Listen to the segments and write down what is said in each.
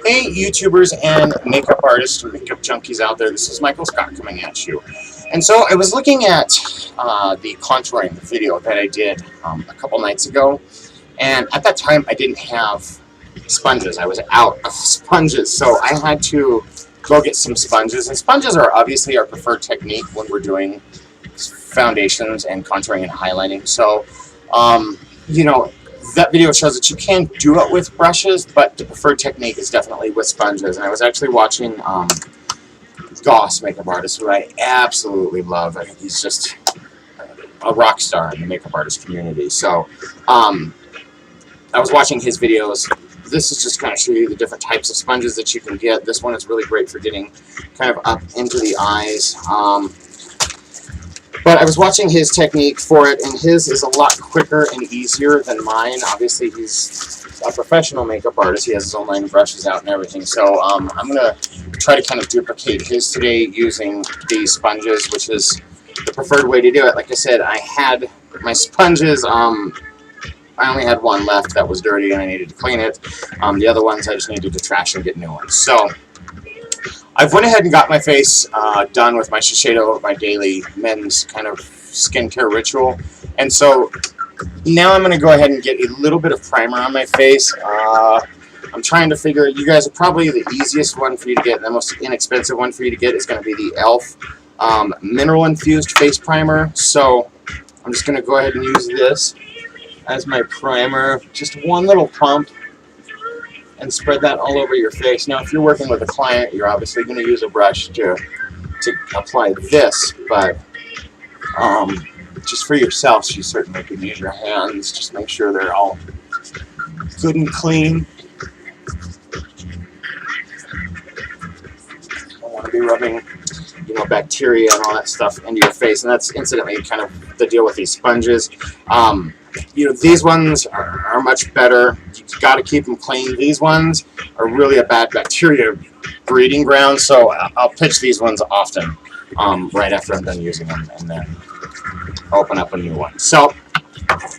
Hey, YouTubers and makeup artists and makeup junkies out there, this is Michael Scott coming at you. And so I was looking at the contouring video that I did a couple nights ago, and at that time I didn't have sponges. I was out of sponges, so I had to go get some sponges. And sponges are obviously our preferred technique when we're doing foundations and contouring and highlighting. So, you know, that video shows that you can do it with brushes, but the preferred technique is definitely with sponges. And I was actually watching Goss, makeup artist, who I absolutely love. I think he's just a rock star in the makeup artist community. So I was watching his videos. This is just kind of show you the different types of sponges that you can get. This one is really great for getting kind of up into the eyes. But I was watching his technique for it, and his is a lot quicker and easier than mine. Obviously, he's a professional makeup artist. He has his own line of brushes out and everything. So I'm going to try to kind of duplicate his today using these sponges, which is the preferred way to do it. Like I said, I had my sponges. I only had one left that was dirty, and I needed to clean it. The other ones, I just needed to trash and get new ones. So I've went ahead and got my face done with my Shiseido, my daily men's kind of skincare ritual. And so now I'm going to go ahead and get a little bit of primer on my face. I'm trying to figure, you guys are probably the easiest one for you to get, and the most inexpensive one for you to get is going to be the e.l.f. Mineral Infused Face Primer. So I'm just going to go ahead and use this as my primer. Just one little pump, and spread that all over your face. Now, if you're working with a client, you're obviously going to use a brush to apply this, but just for yourself, you certainly can use your hands. Just make sure they're all good and clean. You don't want to be rubbing, you know, bacteria and all that stuff into your face, and that's incidentally kind of the deal with these sponges. You know, these ones are much better. You've got to keep them clean. These ones are really a bad bacteria breeding ground, so I'll pitch these ones often right after I'm done using them, and then open up a new one. So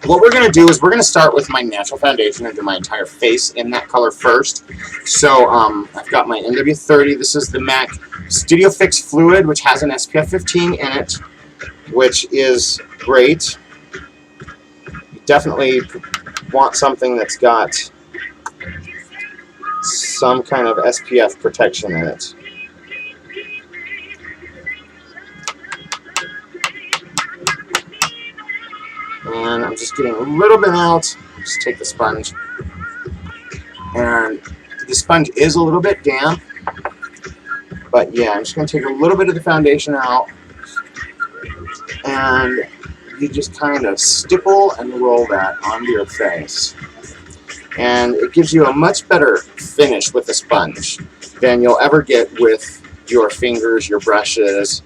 what we're going to do is we're going to start with my natural foundation and do my entire face in that color first. So I've got my NW30. This is the MAC Studio Fix Fluid, which has an SPF 15 in it, which is great. Definitely want something that's got some kind of SPF protection in it. And I'm just getting a little bit out. Just take the sponge. And the sponge is a little bit damp. But yeah, I'm just going to take a little bit of the foundation out. And you just kind of stipple and roll that onto your face. And it gives you a much better finish with the sponge than you'll ever get with your fingers, your brushes,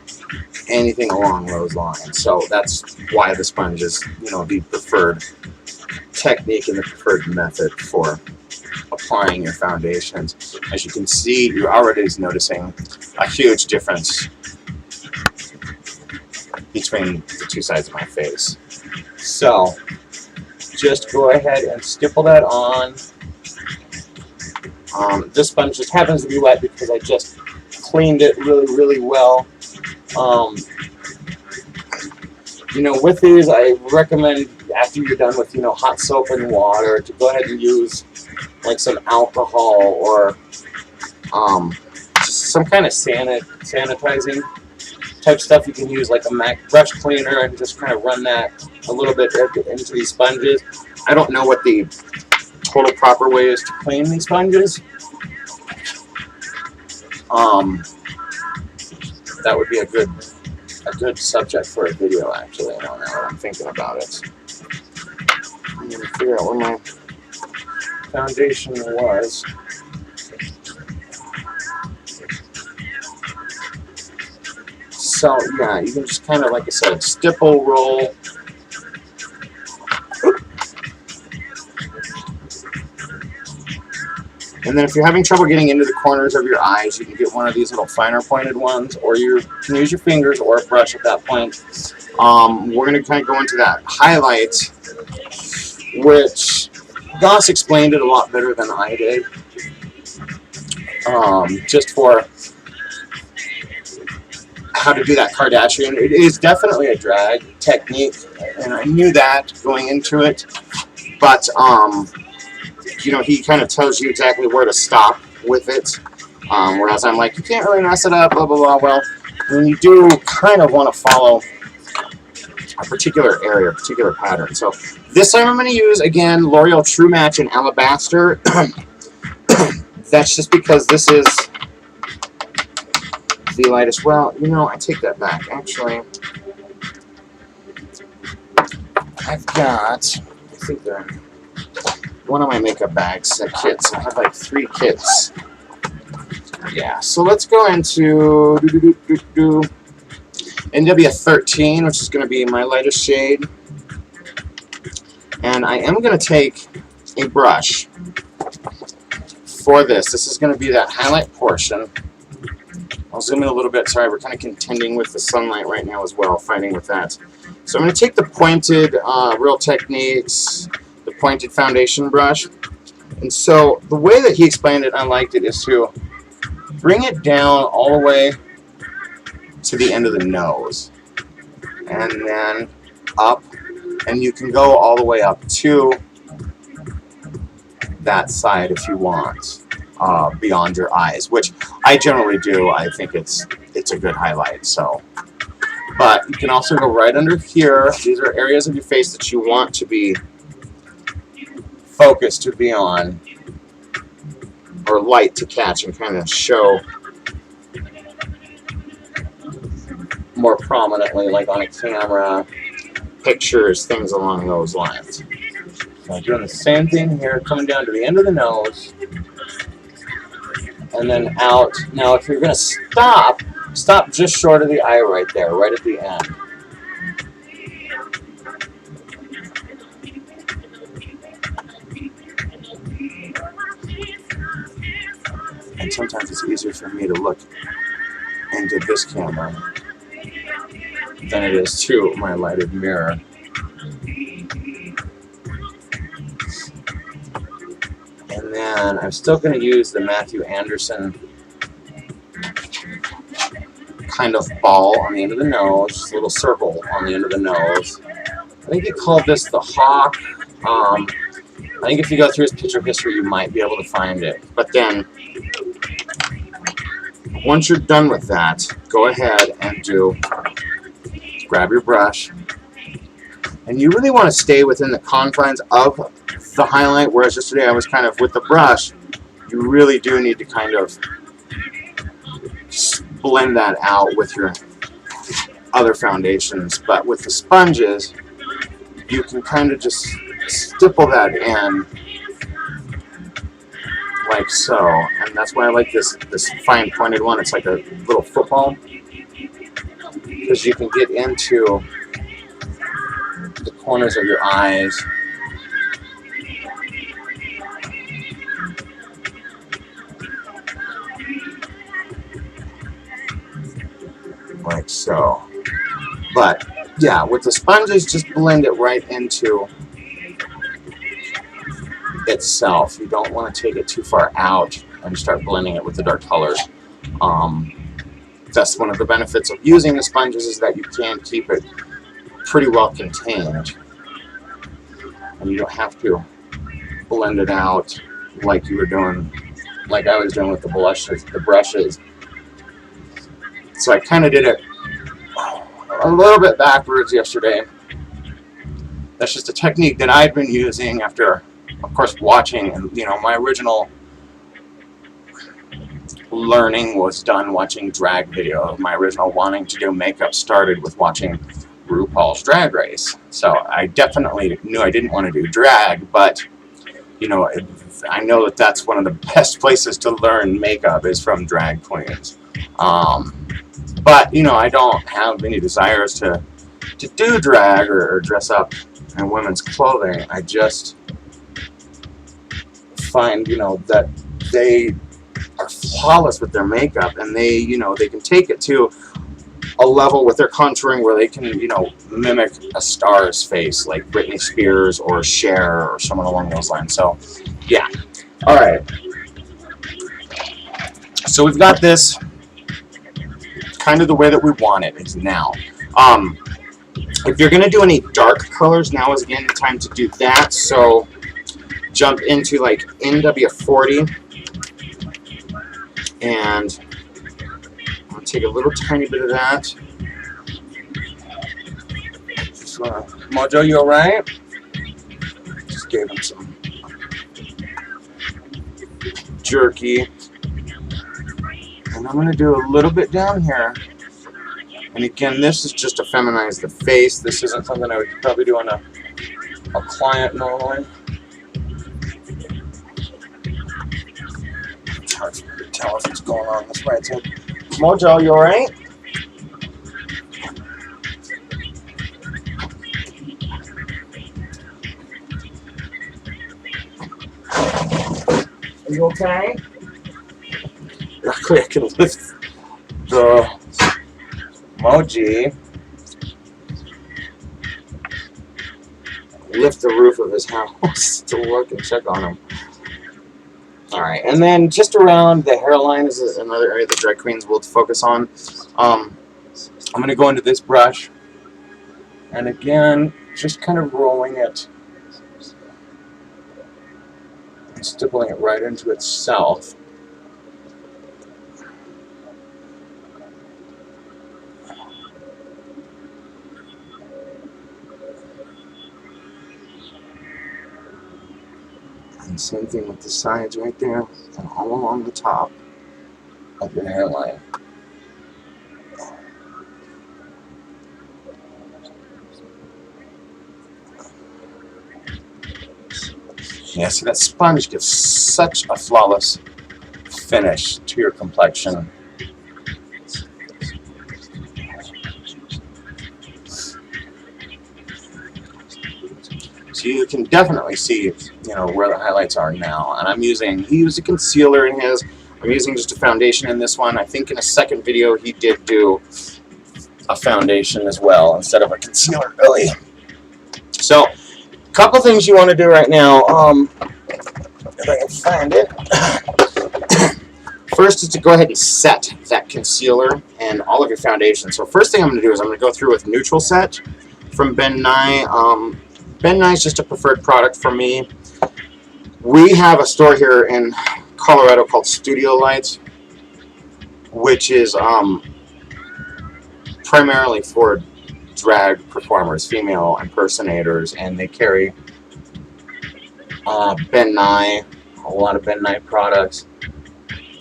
anything along those lines. So that's why the sponge is, you know, the preferred technique and the preferred method for applying your foundations. As you can see, you're already noticing a huge difference between the two sides of my face. So just go ahead and stipple that on. This sponge just happens to be wet because I just cleaned it really well. You know, with these, I recommend after you're done with, you know, hot soap and water, to go ahead and use like some alcohol or just some kind of sanitizing type stuff. You can use like a MAC brush cleaner and just kind of run that a little bit into these sponges. I don't know what the total proper way is to clean these sponges. That would be a good subject for a video, actually. I don't know what I'm thinking about it. I'm going to figure out where my foundation was. So yeah, you can just kind of, like I said, stipple, roll. And then if you're having trouble getting into the corners of your eyes, you can get one of these little finer pointed ones, or you can use your fingers or a brush at that point. We're going to kind of go into that highlight, which Goss explained it a lot better than I did. Just for how to do that Kardashian. It is definitely a drag technique, and I knew that going into it. But, you know, he kind of tells you exactly where to stop with it. Whereas I'm like, you can't really mess it up, blah, blah, blah. Well, when you do kind of want to follow a particular area, a particular pattern. So this time I'm going to use, again, L'Oreal True Match in Alabaster. That's just because this is the lightest. Well, you know, I take that back. Actually, I've got, I think they're in one of my makeup bags, kits. I have like 3 kits. Yeah, so let's go into NW13, which is going to be my lightest shade. And I am going to take a brush for this. This is going to be that highlight portion. I'll zoom in a little bit. Sorry, we're kind of contending with the sunlight right now as well, fighting with that. So I'm going to take the pointed Real Techniques, the pointed foundation brush. And so the way that he explained it, I liked it, is to bring it down all the way to the end of the nose. And then up. And you can go all the way up to that side if you want. Beyond your eyes, which I generally do. I think it's a good highlight. So, but you can also go right under here. These are areas of your face that you want to be focused to be on, or light to catch and kind of show more prominently, like on a camera, pictures, things along those lines. So I'm doing the same thing here, coming down to the end of the nose. And then out. Now, if you're going to stop just short of the eye right there, right at the end. And sometimes it's easier for me to look into this camera than it is to my lighted mirror. And then I'm still going to use the Matthew Anderson kind of ball on the end of the nose, just a little circle on the end of the nose. I think he called this the Hawk. I think if you go through his picture history, you might be able to find it. But then, once you're done with that, go ahead and grab your brush. And you really want to stay within the confines of the highlight, whereas yesterday I was kind of with the brush. You really do need to kind of blend that out with your other foundations. But with the sponges, you can kind of just stipple that in like so. And that's why I like this fine pointed one. It's like a little football, because you can get into the corners of your eyes. Like so. But yeah, with the sponges, just blend it right into itself. You don't want to take it too far out and start blending it with the dark colors. That's one of the benefits of using the sponges, is that you can keep it pretty well contained, and you don't have to blend it out like you were doing, like I was doing with the brushes. So I kind of did it a little bit backwards yesterday. That's just a technique that I'd been using after, of course, watching. And you know, my original learning was done watching drag videos. My original wanting to do makeup started with watching RuPaul's Drag Race. So I definitely knew I didn't want to do drag, but you know, I know that that's one of the best places to learn makeup is from drag queens. But you know, I don't have any desires to do drag or dress up in women's clothing. I just find, you know, that they are flawless with their makeup, and they, you know, they can take it to a level with their contouring where they can, you know, mimic a star's face, like Britney Spears or Cher or someone along those lines. So, yeah. All right. So we've got this kind of the way that we want it is now. If you're going to do any dark colors, now is again the time to do that. So jump into like NW40 and I'm going to take a little tiny bit of that. Just Mojo, you alright? Just gave him some jerky. And I'm going to do a little bit down here. And again, this is just to feminize the face. This isn't something I would probably do on a client normally. It's hard for me to tell if it's going on this right side. Mojo, you alright? Are you okay? Luckily I can lift the Moji. Lift the roof of his house to look and check on him. Alright, and then just around the hairline is another area that drag queens will focus on. I'm going to go into this brush, and again, just kind of rolling it and stippling it right into itself. And same thing with the sides right there, and all along the top of your hairline. Yeah, see that sponge gives such a flawless finish to your complexion. So you can definitely see, you know, where the highlights are now. And he used a concealer in his. I'm using just a foundation in this one. I think in a second video he did do a foundation as well instead of a concealer, really. So, a couple things you want to do right now. If I can find it. First is to go ahead and set that concealer and all of your foundation. So first thing I'm going to do is I'm going to go through with Neutral Set from Ben Nye. Ben Nye is just a preferred product for me. We have a store here in Colorado called Studio Lights, which is primarily for drag performers, female impersonators, and they carry Ben Nye, a lot of Ben Nye products,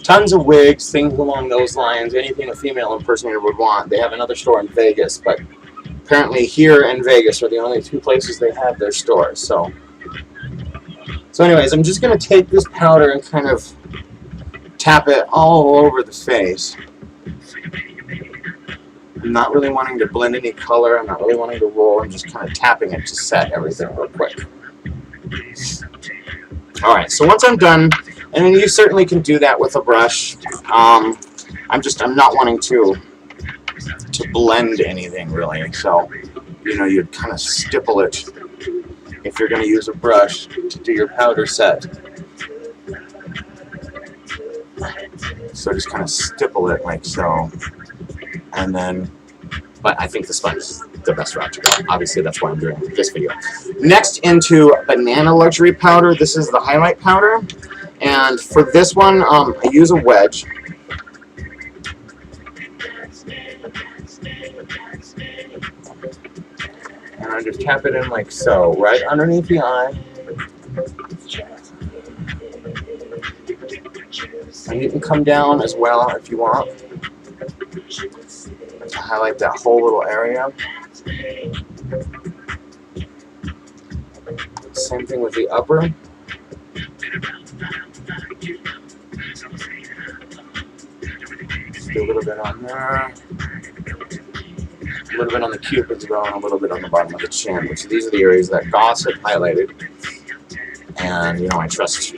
tons of wigs, things along those lines, anything a female impersonator would want. They have another store in Vegas, but apparently here and Vegas are the only two places they have their stores. So anyways, I'm just going to take this powder and kind of tap it all over the face. I'm not really wanting to blend any color. I'm not really wanting to roll. I'm just kind of tapping it to set everything real quick. Alright, so once I'm done, and then you certainly can do that with a brush. I'm not wanting to blend anything really, so you know, you'd kind of stipple it if you're going to use a brush to do your powder set. So just kind of stipple it like so, and then, but I think the sponge is the best route to go. Obviously that's why I'm doing this video. Next, into Banana Luxury Powder. This is the highlight powder, and for this one I use a wedge. And I just tap it in like so, right underneath the eye. And you can come down as well if you want to highlight that whole little area. Same thing with the upper. Just do a little bit on there. A little bit on the cupid's bow and a little bit on the bottom of the chin, which these are the areas that Goss had highlighted. And you know, I trust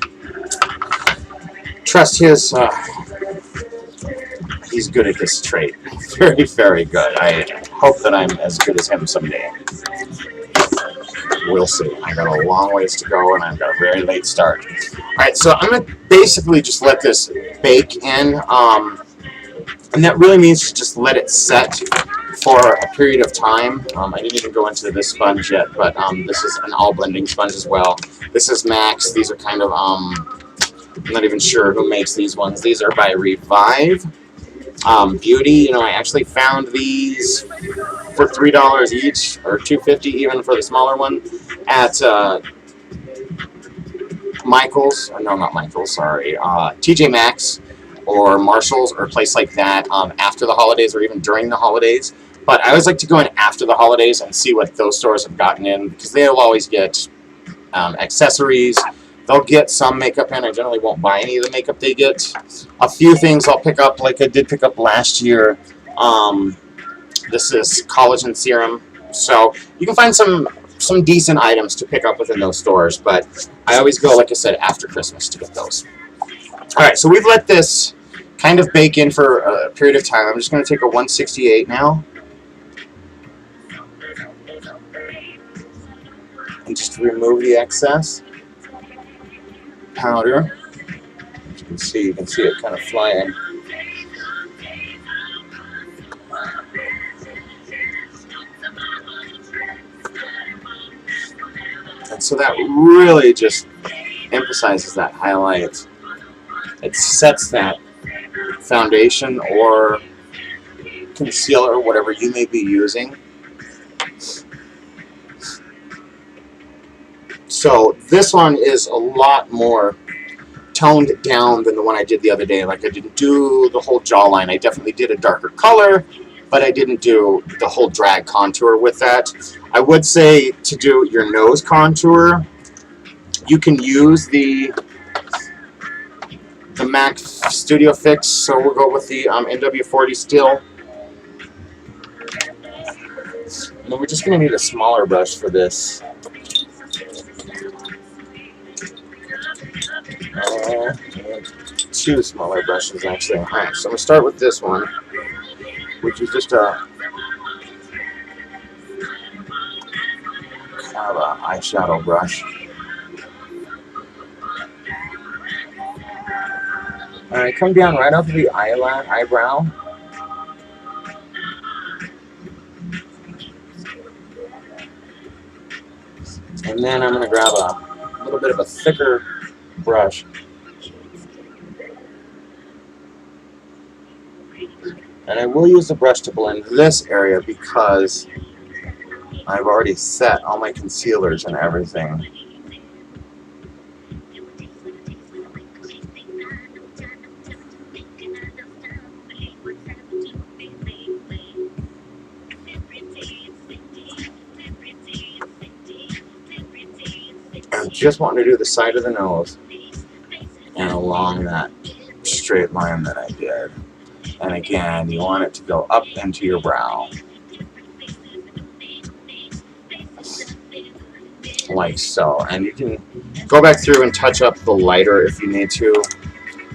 he's good at this trait. Very, very good. I hope that I'm as good as him someday. We'll see. I got a long ways to go, and I've got a very late start. Alright, so I'm going to basically just let this bake in, and that really means to just let it set for a period of time. I didn't even go into this sponge yet, but this is an all blending sponge as well. This is Max. These are kind of, I'm not even sure who makes these ones. These are by Revive. Beauty, you know, I actually found these for $3 each, or $2.50 even for the smaller one, at Michael's. No, not Michael's. Sorry, TJ Maxx or Marshalls or a place like that after the holidays or even during the holidays. But I always like to go in after the holidays and see what those stores have gotten in, because they'll always get accessories. They'll get some makeup in. I generally won't buy any of the makeup they get. A few things I'll pick up, like I did pick up last year. This is collagen serum. So you can find some decent items to pick up within those stores, but I always go, like I said, after Christmas to get those. Alright, so we've let this kind of bake in for a period of time. I'm just going to take a 168 now. And just remove the excess powder. As you can see it kind of flying. And so that really just emphasizes that highlight. It sets that foundation or concealer, whatever you may be using. So this one is a lot more toned down than the one I did the other day. Like, I didn't do the whole jawline. I definitely did a darker color, but I didn't do the whole drag contour with that. I would say to do your nose contour, you can use the MAC Studio Fix, so we'll go with the NW40 still. And then we're just going to need a smaller brush for this. Two smaller brushes, actually. Alright, so I'm going to start with this one, which is just a kind of an eyeshadow brush. Alright, come down right over the eyebrow. And then I'm going to grab a little bit of a thicker brush. And I will use the brush to blend this area because I've already set all my concealers and everything. I'm just wanting to do the side of the nose and along that straight line that I did. And again, you want it to go up into your brow. Like so. And you can go back through and touch up the lighter if you need to.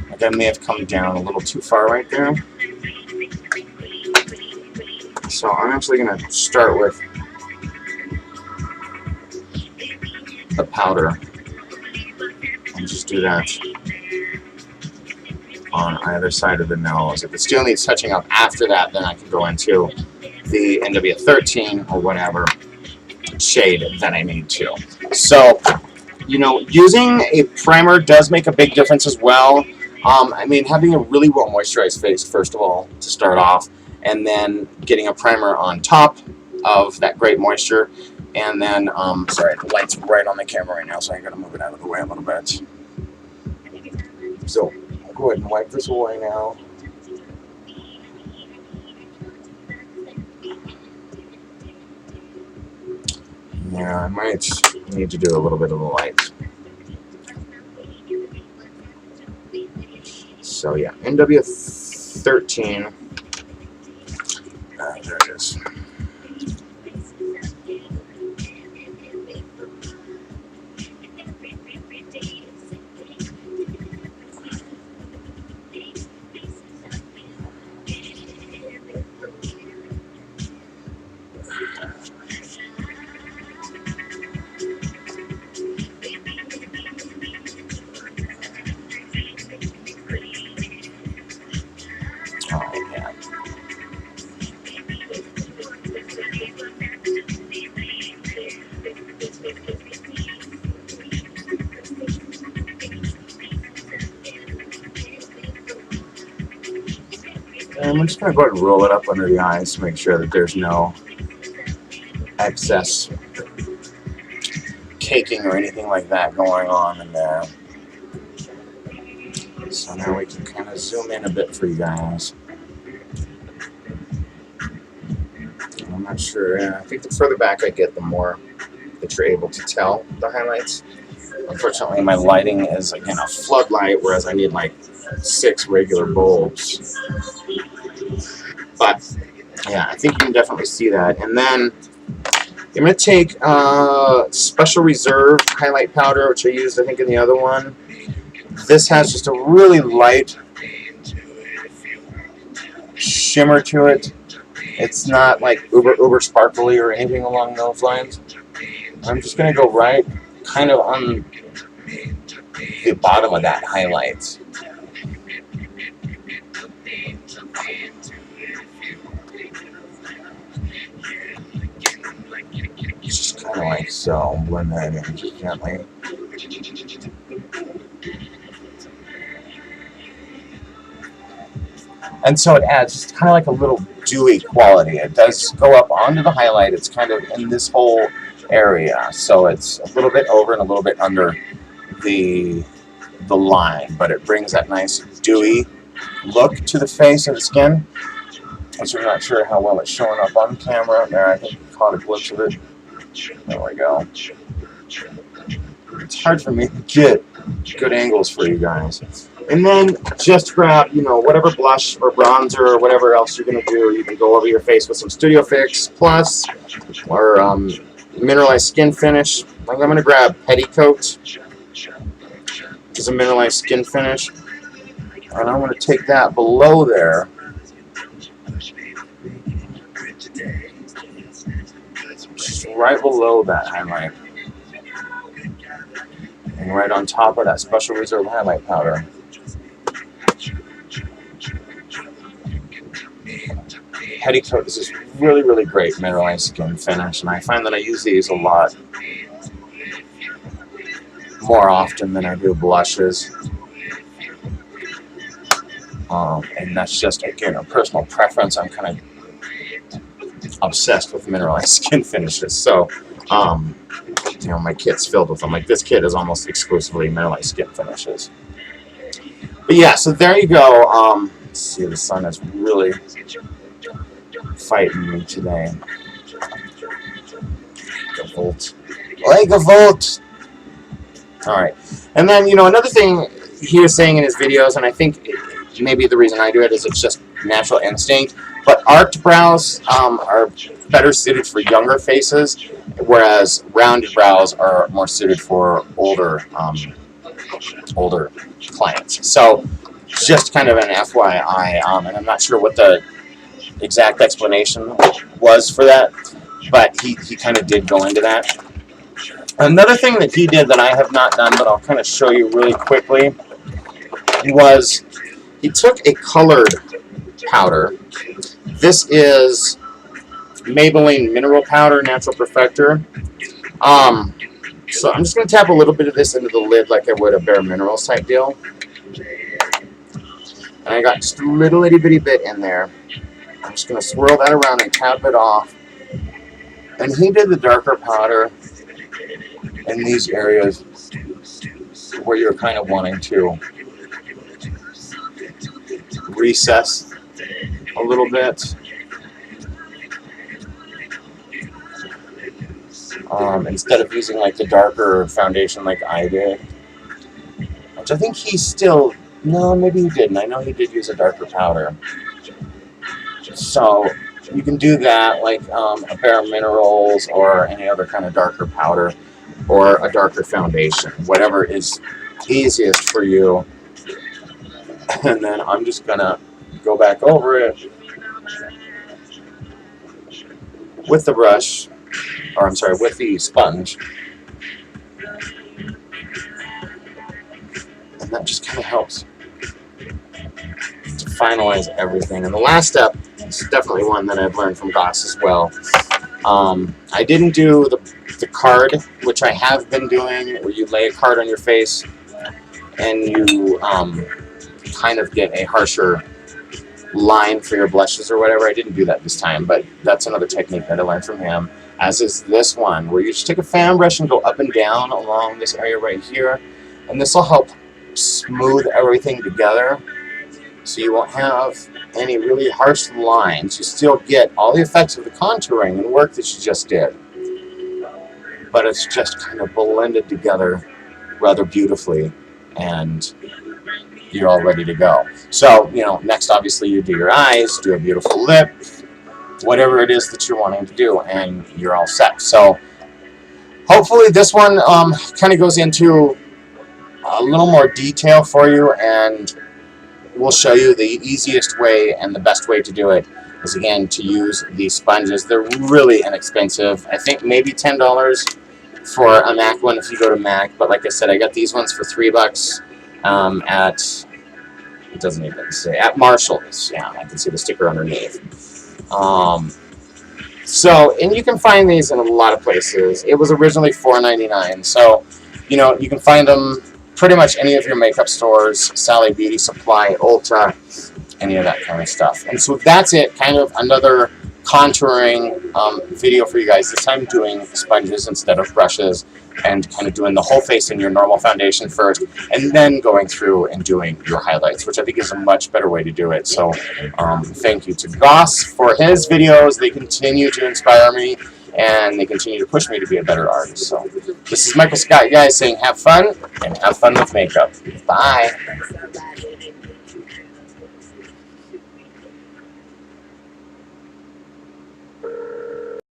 Like, I may have come down a little too far right there. So I'm actually going to start with the powder. And just do that on either side of the nose. If it still needs touching up after that, then I can go into the NW13 or whatever shade that I need to. So, you know, using a primer does make a big difference as well. I mean, having a really well moisturized face, first of all, to start off, and then getting a primer on top of that great moisture. And then, sorry, the light's right on the camera right now, so I gotta move it out of the way a little bit. So, I'll go ahead and wipe this away now. Yeah, I might need to do a little bit of the light. So yeah, NW13. There it is. And I'm just going to go ahead and roll it up under the eyes to make sure that there's no excess caking or anything like that going on in there. So now we can kind of zoom in a bit for you guys. I'm not sure. I think the further back I get, the more that you're able to tell the highlights. Unfortunately, my lighting is, again, a floodlight, whereas I need like 6 regular bulbs. But, yeah, I think you can definitely see that. And then I'm going to take Special Reserve highlight powder, which I used, I think, in the other one. This has just a really light shimmer to it. It's not like uber sparkly or anything along those lines. I'm just going to go right kind of on the bottom of that highlight. Just kind of like so. Blend that in just gently. And so it adds just kind of like a little dewy quality. It does go up onto the highlight. It's kind of in this whole area. So it's a little bit over and a little bit under the line. But it brings that nice dewy look to the face of the skin. Which I'm not sure how well it's showing up on camera. There, I think I caught a glimpse of it. There we go. It's hard for me to get good angles for you guys. And then just grab, you know, whatever blush or bronzer or whatever else you're going to do. You can go over your face with some Studio Fix Plus or Mineralized Skin Finish. I'm going to grab Petticoat, which is a mineralized skin finish. And I'm going to take that below there. Just right below that highlight. And right on top of that Special Reserve highlight powder. Petticoat is this really, really great mineralized skin finish, and I find that I use these a lot more often than I do blushes. And that's just, again, a personal preference. I'm kind of obsessed with mineralized skin finishes. So, you know, my kit's filled with them. Like this kit is almost exclusively mineralized skin finishes. But yeah, so there you go. Let's see, the sun is really fighting me today. Like a volt. Alright. And then, you know, another thing he was saying in his videos, and I think maybe the reason I do it is it's just natural instinct, but arched brows are better suited for younger faces, whereas rounded brows are more suited for older clients. So just kind of an FYI, and I'm not sure what the exact explanation was for that, but he kind of did go into that. Another thing that he did that I have not done, but I'll kind of show you really quickly, was he took a colored powder. This is Maybelline Mineral Powder Natural Perfector. So I'm just going to tap a little bit of this into the lid like I would a Bare Minerals type deal. And I got just a little itty bitty bit in there. I'm just going to swirl that around and tap it off. And he did the darker powder in these areas where you're kind of wanting to recess a little bit. Instead of using like the darker foundation like I did, which I think he still, no, maybe he didn't. I know he did use a darker powder. So you can do that like a Bare Minerals or any other kind of darker powder or a darker foundation, whatever is easiest for you. And then I'm just gonna go back over it with the brush, or I'm sorry, with the sponge. And that just kind of helps to finalize everything. And the last step is definitely one that I've learned from Goss as well. I didn't do the card, which I have been doing, where you lay a card on your face and you kind of get a harsher line for your blushes or whatever. I didn't do that this time, but that's another technique that I learned from him, as is this one, where you just take a fan brush and go up and down along this area right here, and this will help smooth everything together, so you won't have any really harsh lines. You still get all the effects of the contouring and work that you just did, but it's just kind of blended together rather beautifully, and you're all ready to go. So, you know, next obviously you do your eyes, do a beautiful lip, whatever it is that you're wanting to do, and you're all set. So hopefully this one kind of goes into a little more detail for you, and we'll show you the easiest way and the best way to do it is, again, to use these sponges. They're really inexpensive. I think maybe $10 for a MAC one if you go to MAC, but like I said, I got these ones for $3 at, it doesn't even say, at Marshall's. Yeah, I can see the sticker underneath. So, and you can find these in a lot of places. It was originally $4.99, so, you know, you can find them pretty much any of your makeup stores, Sally Beauty Supply, Ulta, any of that kind of stuff. And so that's it, kind of another contouring video for you guys, this time doing sponges instead of brushes, and kind of doing the whole face in your normal foundation first, and then going through and doing your highlights, which I think is a much better way to do it. So thank you to Goss for his videos. They continue to inspire me, and they continue to push me to be a better artist. So this is Michael Scott, guys, saying have fun, and have fun with makeup. Bye.